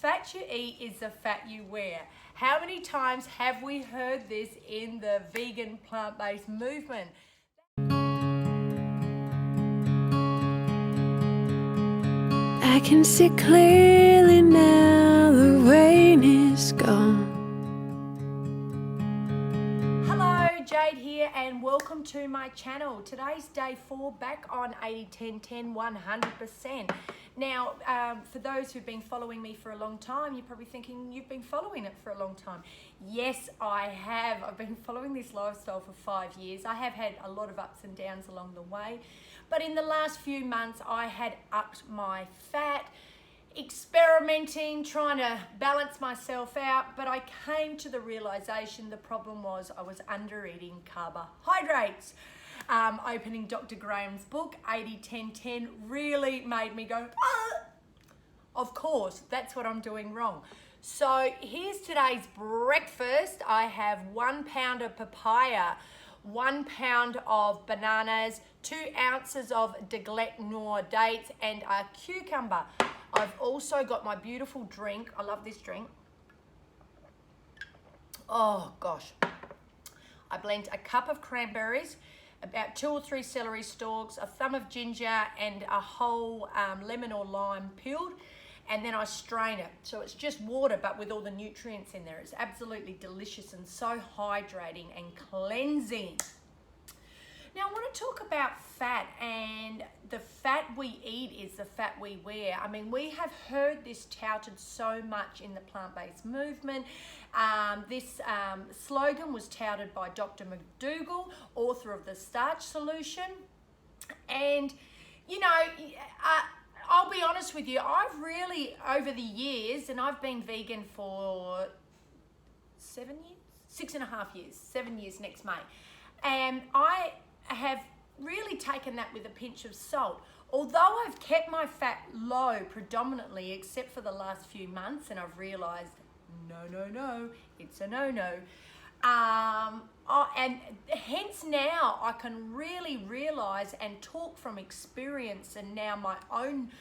fat you eat is the fat you wear. How many times have we heard this in the vegan plant-based movement? I can see clearly now, the rain is gone. Hello, Jade here and welcome to my channel. Today's day 4, back on 80, 10, 10, 100%. Now, for those who've been following me for a long time, you're probably thinking you've been following it for a long time. Yes, I have. I've been following this lifestyle for 5 years. I have had a lot of ups and downs along the way. But in the last few months, I had upped my fat, experimenting, trying to balance myself out, but I came to the realization the problem was I was under eating carbohydrates. Opening Dr. Graham's book, 80, 10, 10, really made me go, ah! Of course, that's what I'm doing wrong. So here's today's breakfast. I have 1 pound of papaya, 1 pound of bananas, 2 ounces of Deglet Noir dates, and a cucumber. I've also got my beautiful drink. I love this drink. Oh gosh. I blend a cup of cranberries, about 2 or 3 celery stalks, a thumb of ginger, and a whole lemon or lime peeled, and then I strain it. So it's just water, but with all the nutrients in there. It's absolutely delicious and so hydrating and cleansing. Now I want to talk about fat, and the fat we eat is the fat we wear. I mean, we have heard this touted so much in the plant-based movement. This slogan was touted by Dr. McDougall, author of The Starch Solution. And, you know, I'll be honest with you, I've really, over the years, and I've been vegan for 7 years? 6.5 years, 7 years next May. And I have really taken that with a pinch of salt. Although I've kept my fat low predominantly, except for the last few months, and I've realized, no, it's a no. And hence now I can really realize and talk from experience and now my own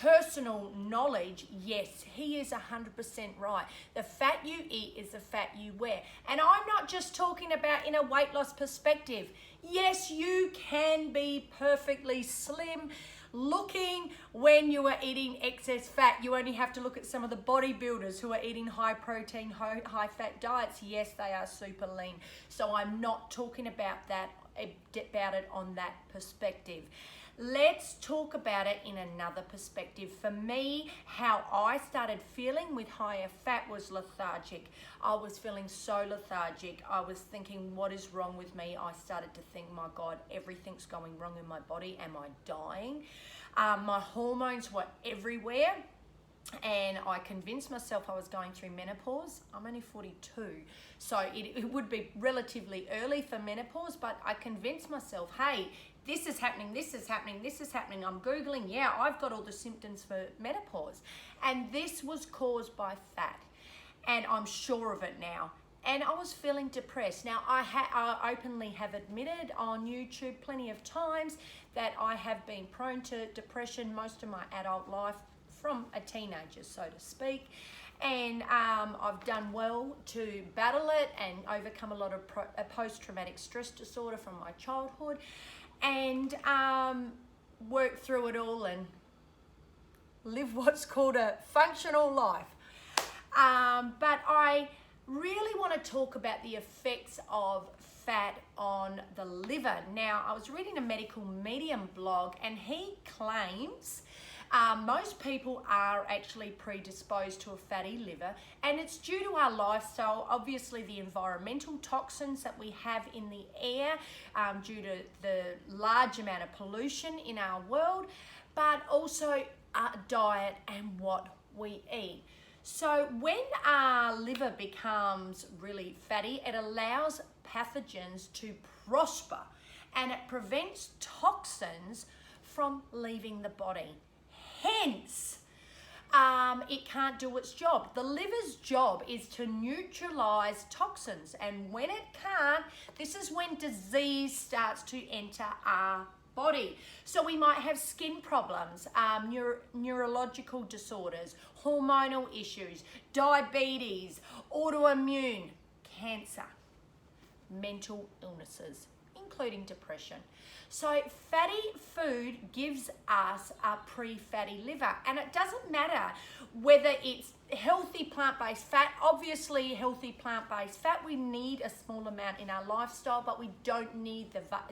personal knowledge. Yes, he is 100% right. The fat you eat is the fat you wear. And I'm not just talking about in a weight loss perspective. Yes, you can be perfectly slim looking when you are eating excess fat. You only have to look at some of the bodybuilders who are eating high protein, high fat diets. Yes, they are super lean. So I'm not talking about it on that perspective. Let's talk about it in another perspective. For me, how I started feeling with higher fat was lethargic. I was feeling so lethargic. I was thinking, what is wrong with me? I started to think, my God, everything's going wrong in my body. Am I dying? My hormones were everywhere. And I convinced myself I was going through menopause. I'm only 42, so it would be relatively early for menopause, but I convinced myself, hey, this is happening, this is happening, this is happening. I'm Googling, yeah, I've got all the symptoms for menopause. And this was caused by fat. And I'm sure of it now. And I was feeling depressed. Now, I openly have admitted on YouTube plenty of times that I have been prone to depression most of my adult life, from a teenager, so to speak, and I've done well to battle it and overcome a lot of post-traumatic stress disorder from my childhood, and work through it all and live what's called a functional life. But I really want to talk about the effects of fat on the liver. Now, I was reading a medical medium blog, and he claims most people are actually predisposed to a fatty liver, and it's due to our lifestyle, obviously the environmental toxins that we have in the air, due to the large amount of pollution in our world, but also our diet and what we eat. So when our liver becomes really fatty, it allows pathogens to prosper, and it prevents toxins from leaving the body. Hence, it can't do its job. The liver's job is to neutralize toxins, and when it can't, this is when disease starts to enter our body. So we might have skin problems, neurological disorders, hormonal issues, diabetes, autoimmune, cancer, mental illnesses, including depression. So fatty food gives us a pre-fatty liver, and it doesn't matter whether it's healthy plant-based fat. Obviously healthy plant-based fat, we need a small amount in our lifestyle, but we don't need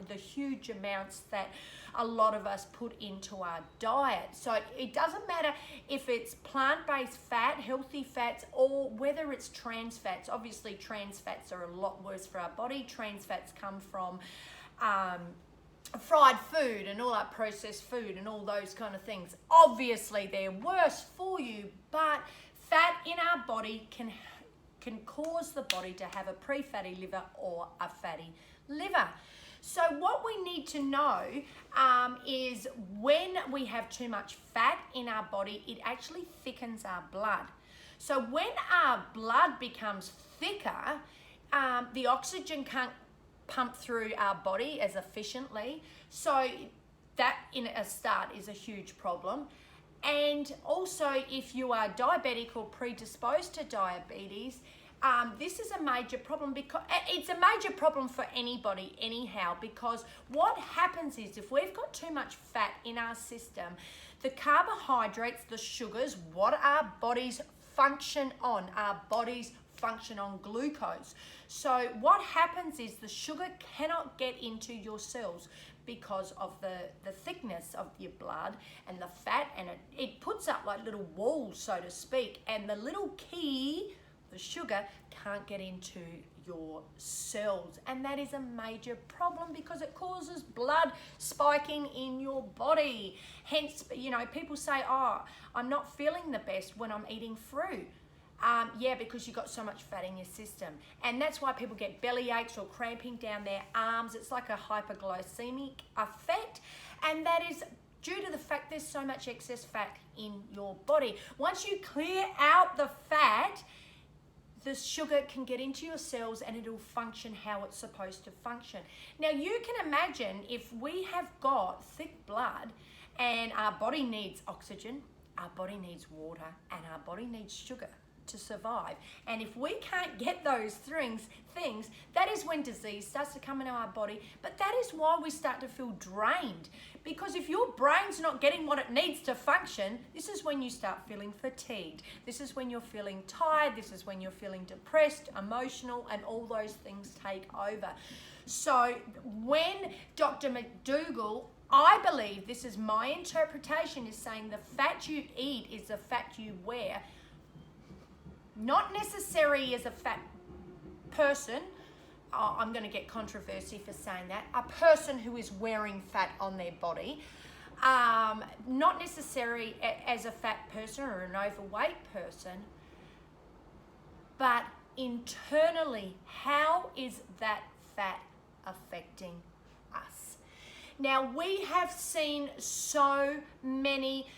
the huge amounts that a lot of us put into our diet. So it doesn't matter if it's plant-based fat, healthy fats, or whether it's trans fats. Obviously trans fats are a lot worse for our body. Trans fats come from fried food and all that processed food and all those kind of things. Obviously they're worse for you, but fat in our body can cause the body to have a pre-fatty liver or a fatty liver. So what we need to know is when we have too much fat in our body, it actually thickens our blood. So when our blood becomes thicker, the oxygen can't pump through our body as efficiently. So that in a start is a huge problem. And also if you are diabetic or predisposed to diabetes, this is a major problem, because it's a major problem for anybody anyhow, because what happens is if we've got too much fat in our system, the carbohydrates, the sugars, what our bodies function on, our bodies function on glucose. So what happens is the sugar cannot get into your cells because of the thickness of your blood and the fat, and it puts up like little walls, so to speak, and the little key, the sugar, can't get into your cells, and that is a major problem because it causes blood spiking in your body. Hence, you know, people say, oh, I'm not feeling the best when I'm eating fruit. Yeah, because you've got so much fat in your system. And that's why people get belly aches or cramping down their arms. It's like a hypoglycemic effect. And that is due to the fact there's so much excess fat in your body. Once you clear out the fat, the sugar can get into your cells and it'll function how it's supposed to function. Now you can imagine if we have got thick blood and our body needs oxygen, our body needs water, and our body needs sugar to survive. And if we can't get those things, that is when disease starts to come into our body. But that is why we start to feel drained. Because if your brain's not getting what it needs to function, this is when you start feeling fatigued. This is when you're feeling tired. This is when you're feeling depressed, emotional, and all those things take over. So when Dr. McDougall, I believe, this is my interpretation, is saying the fat you eat is the fat you wear. Not necessary as a fat person. Oh, I'm going to get controversy for saying that. A person who is wearing fat on their body. Not necessary as a fat person or an overweight person. But internally, how is that fat affecting us? Now, we have seen so many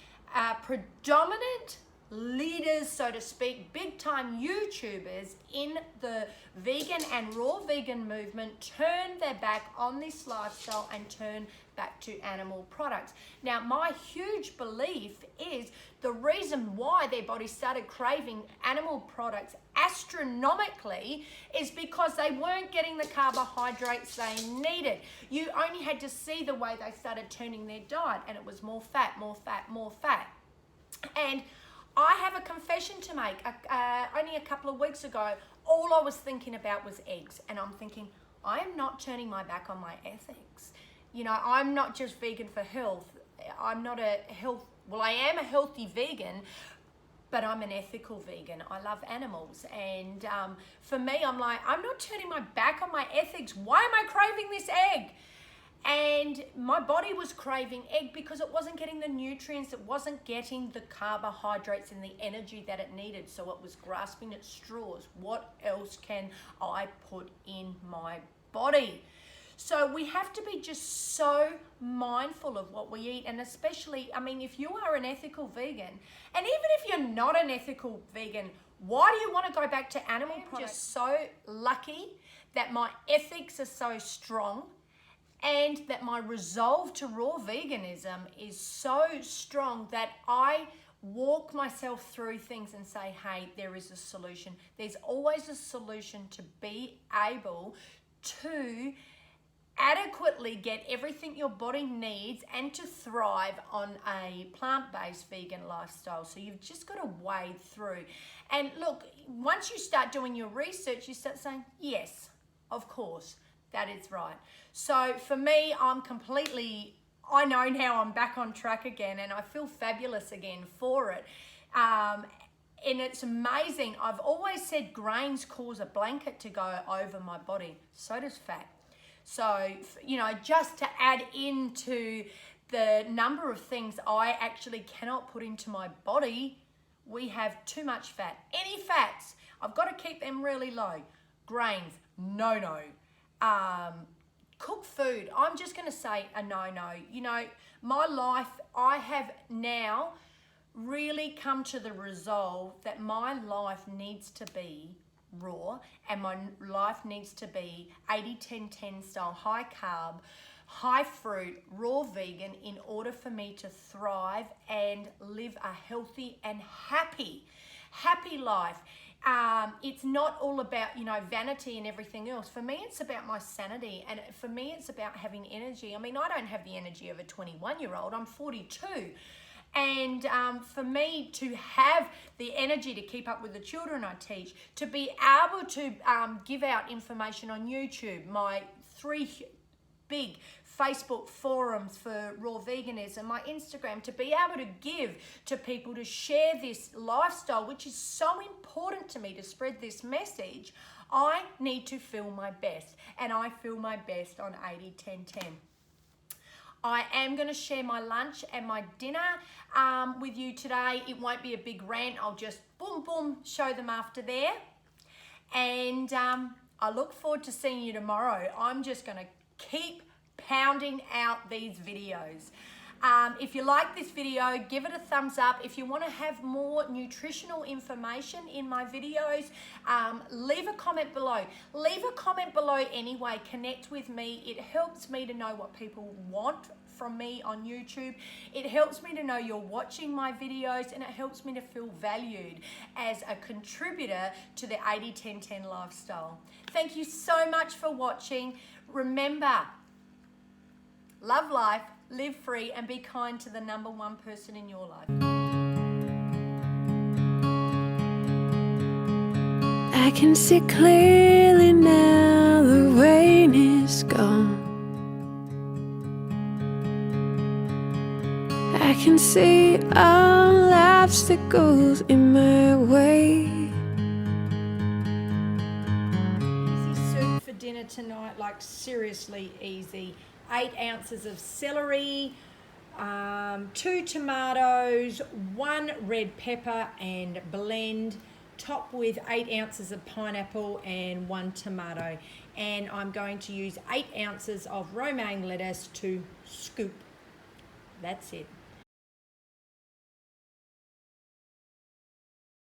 predominant leaders, so to speak, big time YouTubers in the vegan and raw vegan movement turn their back on this lifestyle and turn back to animal products. Now, my huge belief is the reason why their bodies started craving animal products astronomically is because they weren't getting the carbohydrates they needed. You only had to see the way they started turning their diet, and it was more fat, more fat, more fat. And I have a confession to make. Only a couple of weeks ago, all I was thinking about was eggs. And I'm thinking, I am not turning my back on my ethics. You know, I'm not just vegan for health. I'm not a I am a healthy vegan, but I'm an ethical vegan. I love animals. And for me, I'm like, I'm not turning my back on my ethics. Why am I craving this egg? And my body was craving egg because it wasn't getting the nutrients, it wasn't getting the carbohydrates and the energy that it needed. So it was grasping at straws. What else can I put in my body? So we have to be just so mindful of what we eat. And especially, I mean, if you are an ethical vegan, and even if you're not an ethical vegan, why do you want to go back to animal products? I'm just so lucky that my ethics are so strong. and that my resolve to raw veganism is so strong that I walk myself through things and say, hey, there is a solution. There's always a solution to be able to adequately get everything your body needs and to thrive on a plant-based vegan lifestyle. So you've just got to wade through. And look, once you start doing your research, you start saying, yes, of course, that is right. So for me, I know now I'm back on track again, and I feel fabulous again for it. And it's amazing. I've always said grains cause a blanket to go over my body. So does fat. So, just to add into the number of things I actually cannot put into my body, we have too much fat. Any fats, I've got to keep them really low. Grains, no. Cooked food, I'm just going to say a no. My life, I have now really come to the resolve that my life needs to be raw, and my life needs to be 80-10-10 style, high carb, high fruit, raw vegan, in order for me to thrive and live a healthy and happy life. It's not all about, vanity and everything else. For me, it's about my sanity, and for me, it's about having energy. I mean, I don't have the energy of a 21-year-old. I'm 42. And for me to have the energy to keep up with the children I teach, to be able to give out information on YouTube, my 3 big Facebook forums for raw veganism, my Instagram, to be able to give to people, to share this lifestyle, which is so important to me, to spread this message, I need to feel my best. And I feel my best on 80-10-10. I am going to share my lunch and my dinner with you today. It won't be a big rant. I'll just boom, show them after there. And I look forward to seeing you tomorrow. I'm just going to keep pounding out these videos. If you like this video, give it a thumbs up. If you want to have more nutritional information in my videos, leave a comment below. Leave a comment below anyway. Connect with me. It helps me to know what people want from me on YouTube. It helps me to know you're watching my videos, and it helps me to feel valued as a contributor to the 80-10-10 lifestyle. Thank you so much for watching. Remember, love life, live free, and be kind to the number one person in your life. I can see clearly now, the rain is gone. I can see all obstacles in my way. Easy soup for dinner tonight, like seriously easy. 8 ounces of celery, 2 tomatoes, 1 red pepper, and blend. Top with 8 ounces of pineapple and 1 tomato. And I'm going to use 8 ounces of romaine lettuce to scoop. That's it.